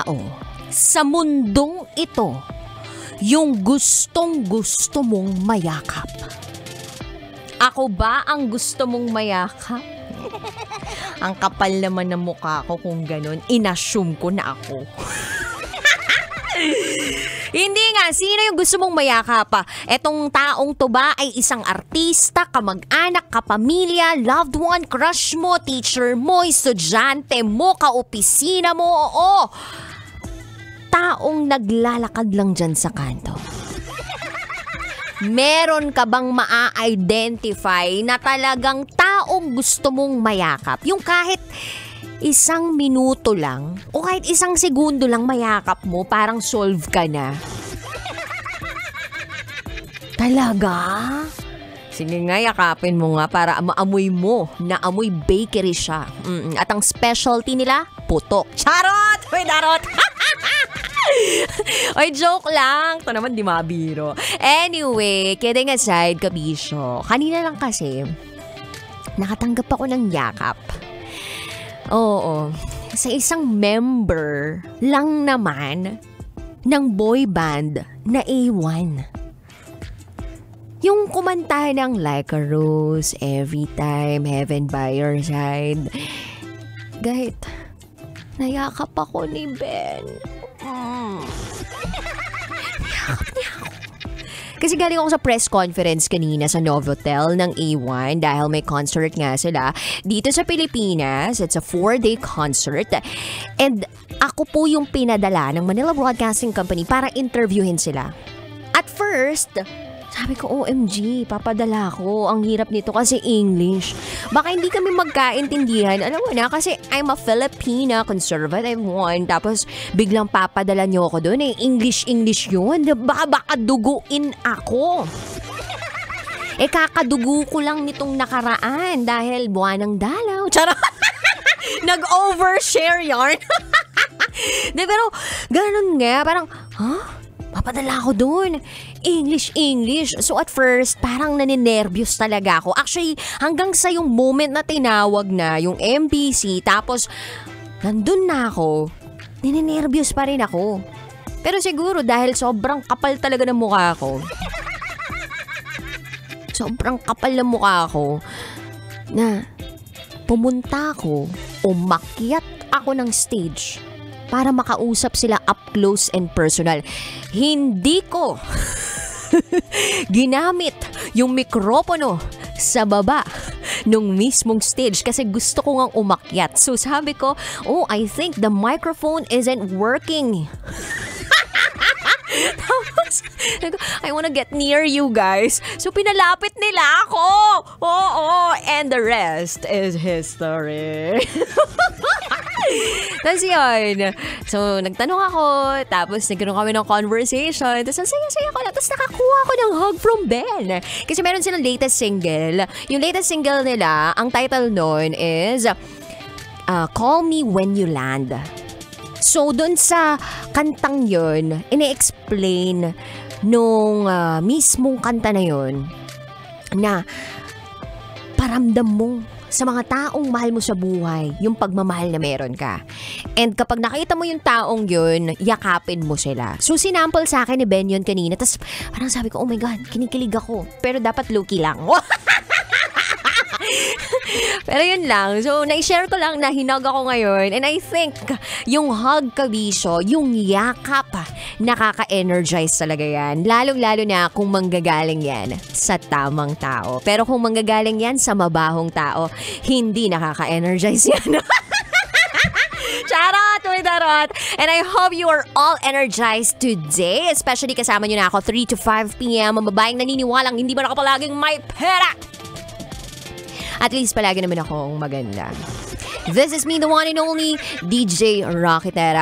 tao sa mundong ito yung gustong-gusto mong mayakap? Ako ba ang gusto mong mayakap? Ang kapal naman ng mukha ko kung ganun. Inassume ko na ako. Hindi nga, sino yung gusto mong mayakap pa? Etong taong to ba ay isang artista, kamag-anak, kapamilya, loved one, crush mo, teacher mo, estudyante mo, kaopisina mo, oo. Taong naglalakad lang dyan sa kanto. Meron ka bang maa-identify na talagang taong gusto mong mayakap? Yung kahit isang minuto lang o kahit isang segundo lang mayakap mo, parang solve ka na. Talaga? Sige nga, yakapin mo nga para maamoy mo na amoy bakery siya. At ang specialty nila, putok. Charot! Uy, darot! Oy, joke lang. Ito naman di mabiro. Anyway, kidding aside, kabisyo. Kanina lang kasi, nakatanggap ako ng yakap. Oo. Sa isang member lang naman ng boy band na A1. Yung kumanta ng Like a Rose, Every Time, Heaven by Your Side. Kahit, nayakap ako ni Ben. Niyakap niya ako. Kasi galing ako sa press conference kanina sa Novotel ng A1 dahil may concert nga sila dito sa Pilipinas. It's a 4-day concert. And ako po yung pinadala ng Manila Broadcasting Company para interviewin sila. At first, sabi ko, OMG, papadala ko. Ang hirap nito kasi English. Baka hindi kami magkaintindihan. Alam mo na, kasi I'm a Filipina, conservative one. Tapos, biglang papadala niyo ako doon. English yun. Baka duguin ako. Kakadugo ko lang nitong nakaraan dahil buwan ng dalaw. Charot! Nag-overshare yarn. Pero, ganun nga. Parang, papadala ako doon. English. So at first, parang naninervyos talaga ako. Actually, hanggang sa yung moment na tinawag na yung MBC, tapos nandun na ako, naninervyos pa rin ako. Pero siguro dahil sobrang kapal talaga ng mukha ko. Sobrang kapal ng mukha ko na pumunta ako, umakyat ako ng stage para makausap sila up close and personal. Hindi ko ginamit yung mikropono sa baba nung mismong stage kasi gusto ko ngang umakyat. So sabi ko, I think the microphone isn't working. Tapos, I wanna get near you guys. So, pinalapit nila ako. Oo, and the rest is history. Tapos yun. So, nagtanong ako. Tapos, nagkaroon kami ng conversation. Tapos, ang saya-saya ko lang. Tapos, nakakuha ko ng hug from Ben. Kasi meron silang latest single. Yung latest single nila, ang title nun is Call Me When You Land. So, doon sa kantang yun, ine-explain nung mismong kanta na yun na paramdam mo sa mga taong mahal mo sa buhay yung pagmamahal na meron ka. And kapag nakita mo yung taong yun, yakapin mo sila. So, sinample sa akin ni Ben yun kanina. Tapos, parang sabi ko, oh my God, kinikilig ako. Pero dapat low-key lang. Pero yun lang. So, na-share ko lang na hinag ako ngayon. And I think, yung hug, kabisyo, yung yakap, nakaka-energize talaga yan. Lalong-lalo na kung manggagaling yan sa tamang tao. Pero kung manggagaling yan sa mabahong tao, hindi nakaka-energize yan. Charot! Darot! And I hope you are all energized today. Especially kasama nyo na ako 3 to 5 p.m. Ang babaeng naniniwalang hindi ba ako palaging may pera? At least palagi naman akong maganda. This is me, the one and only DJ Rocketera.